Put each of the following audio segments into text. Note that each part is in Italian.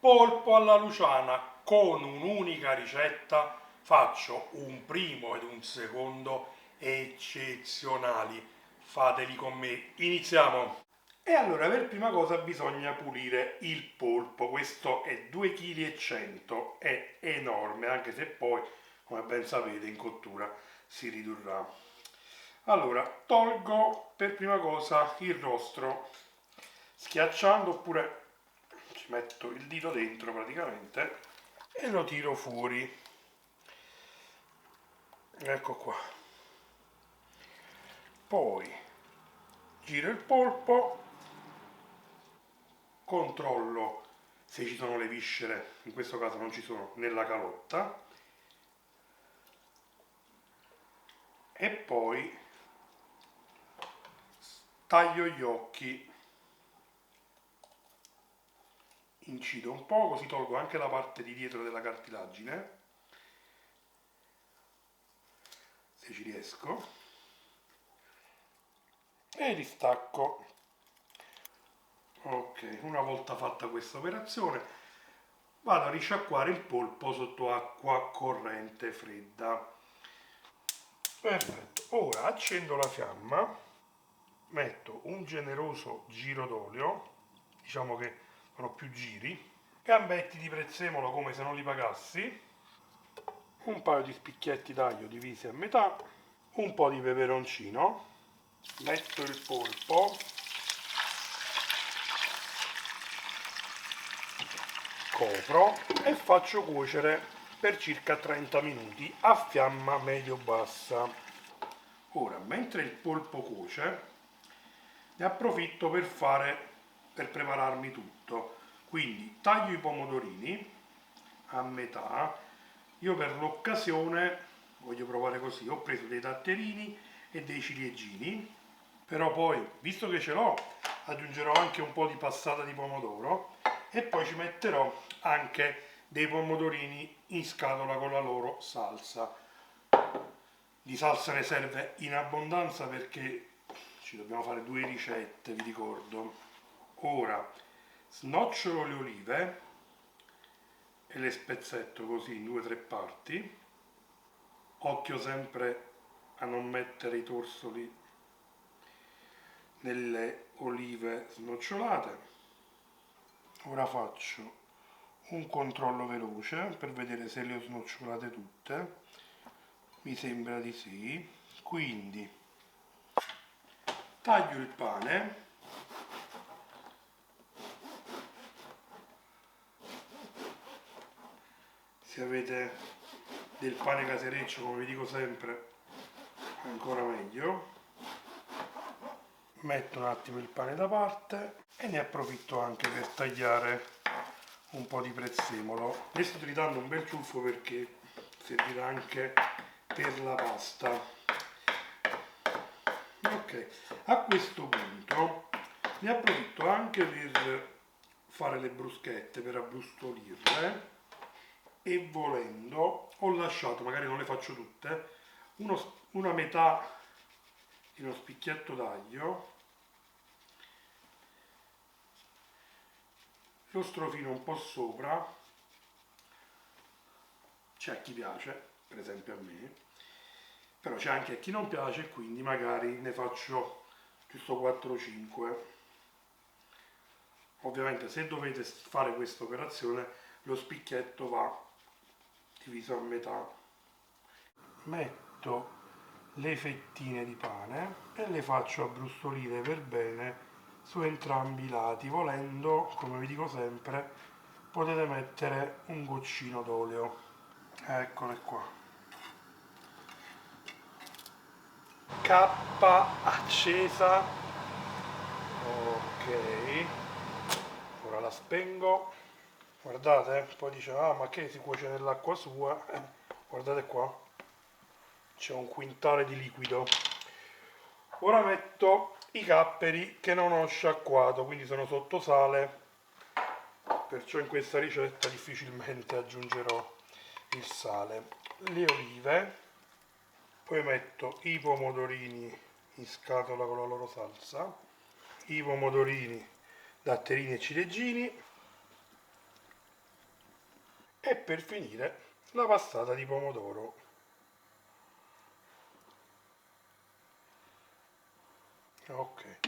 polpo alla luciana con un'unica ricetta. Faccio un primo ed un secondo eccezionali. Fateli con me. Iniziamo! E allora per prima cosa bisogna pulire il polpo. Questo è 2,1 kg, è enorme, anche se poi, come ben sapete, in cottura si ridurrà. Allora, tolgo per prima cosa il rostro, schiacciando, oppure ci metto il dito dentro praticamente e lo tiro fuori. Ecco qua. Poi giro il polpo, controllo se ci sono le viscere, in questo caso non ci sono, nella calotta, e poi taglio gli occhi, incido un po', così tolgo anche la parte di dietro della cartilagine, se ci riesco, e ristacco. Ok, una volta fatta questa operazione vado a risciacquare il polpo sotto acqua corrente fredda. Perfetto, ora accendo la fiamma, metto un generoso giro d'olio, diciamo che sono più giri, gambetti di prezzemolo come se non li pagassi, un paio di spicchietti d'aglio divisi a metà, un po' di peperoncino, metto il polpo, copro e faccio cuocere per circa 30 minuti a fiamma medio-bassa. Ora, mentre il polpo cuoce, ne approfitto per prepararmi tutto. Quindi taglio i pomodorini a metà. Io per l'occasione voglio provare così, ho preso dei datterini e dei ciliegini, però poi, visto che ce l'ho, aggiungerò anche un po' di passata di pomodoro e poi ci metterò anche dei pomodorini in scatola con la loro salsa. Di salsa ne serve in abbondanza perché ci dobbiamo fare 2 ricette, vi ricordo. Ora snocciolo le olive e le spezzetto così in 2 o 3 parti. Occhio sempre a non mettere i torsoli nelle olive snocciolate. Ora faccio un controllo veloce per vedere se le ho snocciolate tutte. Mi sembra di sì. Quindi taglio il pane, se avete del pane casereccio, come vi dico sempre, ancora meglio. Metto un attimo il pane da parte e ne approfitto anche per tagliare un po' di prezzemolo. Ne sto tritando un bel ciuffo perché servirà anche per la pasta. Ok, a questo punto ne approfitto anche per fare le bruschette, per abbrustolirle, e volendo ho lasciato, magari non le faccio tutte, una metà di uno spicchietto d'aglio, lo strofino un po' sopra, c'è a chi piace, per esempio a me, però c'è anche a chi non piace, quindi magari ne faccio giusto 4-5. Ovviamente se dovete fare questa operazione lo spicchietto va diviso a metà. Metto le fettine di pane e le faccio abbrustolire per bene su entrambi i lati. Volendo, come vi dico sempre, potete mettere un goccino d'olio. Eccole qua. K accesa. Ok, ora la spengo. Guardate, poi dice, ah, ma che si cuoce nell'acqua sua? Guardate qua, c'è un quintale di liquido. Ora metto i capperi che non ho sciacquato, quindi sono sotto sale, perciò in questa ricetta difficilmente aggiungerò il sale. Le olive, poi metto i pomodorini in scatola con la loro salsa, i pomodorini, datterini e ciliegini, e per finire la passata di pomodoro. Ok.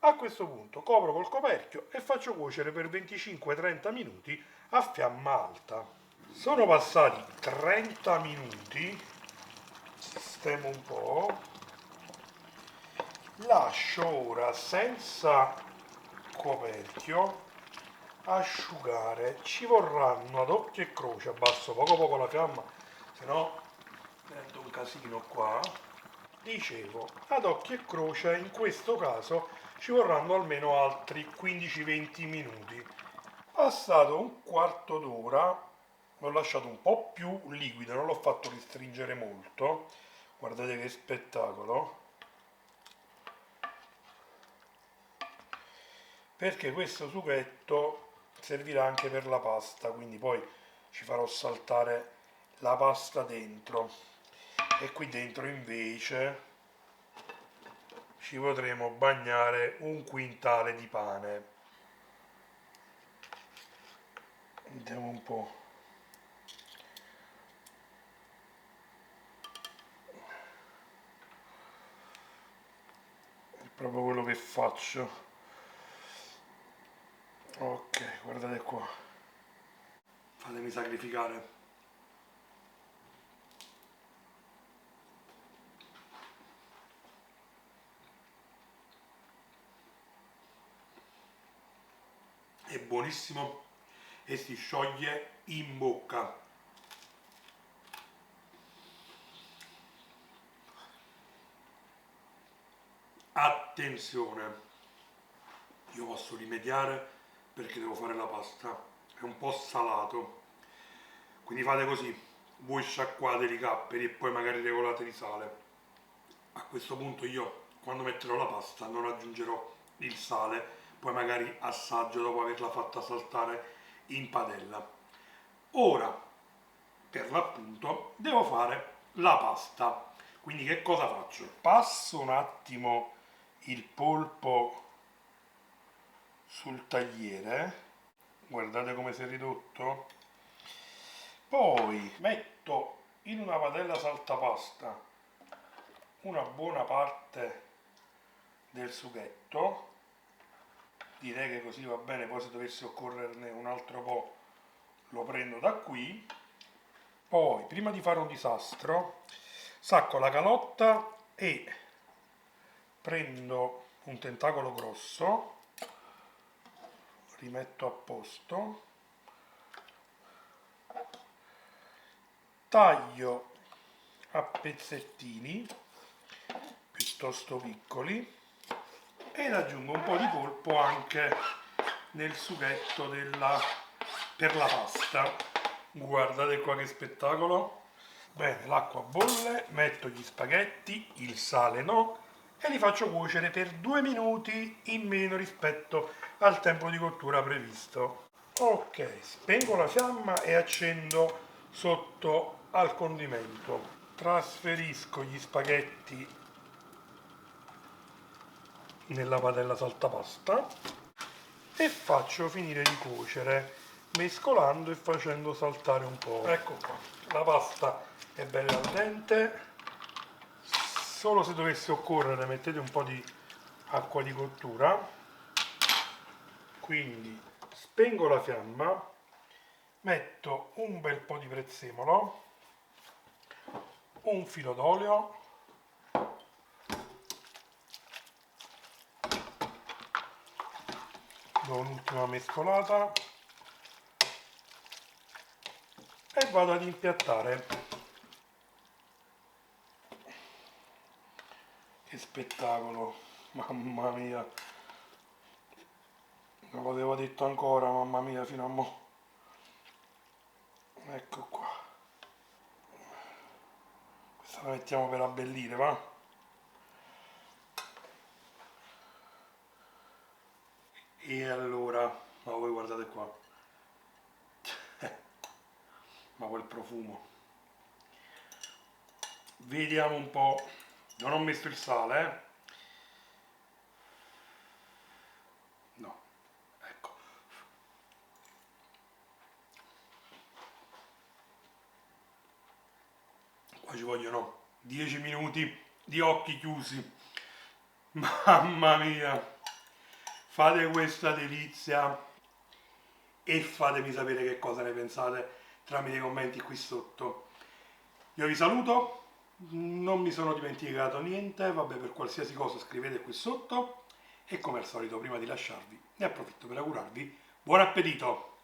A questo punto copro col coperchio e faccio cuocere per 25-30 minuti a fiamma alta. Sono passati 30 minuti, sistemo un po', lascio ora senza coperchio asciugare. Ci vorranno ad occhio e croce, abbasso poco poco la fiamma, se no diventa un casino qua. Dicevo, ad occhio e croce in questo caso ci vorranno almeno altri 15-20 minuti. Passato un quarto d'ora, l'ho lasciato un po' più liquido, non l'ho fatto ristringere molto. Guardate che spettacolo. Perché questo sughetto servirà anche per la pasta, quindi poi ci farò saltare la pasta dentro. E qui dentro invece ci potremo bagnare un quintale di pane. Vediamo un po'. È proprio quello che faccio. Ok, guardate qua. Fatemi sacrificare. È buonissimo e si scioglie in bocca. Attenzione, io posso rimediare perché devo fare la pasta, è un po' salato, quindi fate così, voi sciacquate i capperi e poi magari regolate di sale. A questo punto io quando metterò la pasta non aggiungerò il sale, poi magari assaggio dopo averla fatta saltare in padella. Ora, per l'appunto, devo fare la pasta. Quindi che cosa faccio? Passo un attimo il polpo sul tagliere, guardate come si è ridotto, poi metto in una padella saltapasta una buona parte del sughetto, direi che così va bene, poi se dovesse occorrerne un altro po' lo prendo da qui. Poi prima di fare un disastro sacco la calotta e prendo un tentacolo grosso, rimetto a posto, taglio a pezzettini piuttosto piccoli ed aggiungo un po' di polpo anche nel sughetto per la pasta. Guardate qua che spettacolo. Bene, l'acqua bolle, metto gli spaghetti, il sale no, e li faccio cuocere per 2 minuti in meno rispetto al tempo di cottura previsto. Ok, spengo la fiamma e accendo sotto al condimento. Trasferisco gli spaghetti nella padella saltapasta e faccio finire di cuocere mescolando e facendo saltare un po'. Ecco qua, la pasta è bella al dente, solo se dovesse occorrere mettete un po' di acqua di cottura. Quindi spengo la fiamma, metto un bel po' di prezzemolo, un filo d'olio, do un'ultima mescolata e vado ad impiattare. Che spettacolo, mamma mia, non l'avevo detto ancora, mamma mia, fino a mo'. Ecco qua, questa la mettiamo per abbellire, va? E allora, ma voi guardate qua, ma quel profumo, vediamo un po', non ho messo il sale, no, ecco, Poi ci vogliono 10 minuti di occhi chiusi. Mamma mia! Fate questa delizia e fatemi sapere che cosa ne pensate tramite i commenti qui sotto. Io vi saluto, non mi sono dimenticato niente, vabbè, per qualsiasi cosa scrivete qui sotto e come al solito prima di lasciarvi ne approfitto per augurarvi buon appetito!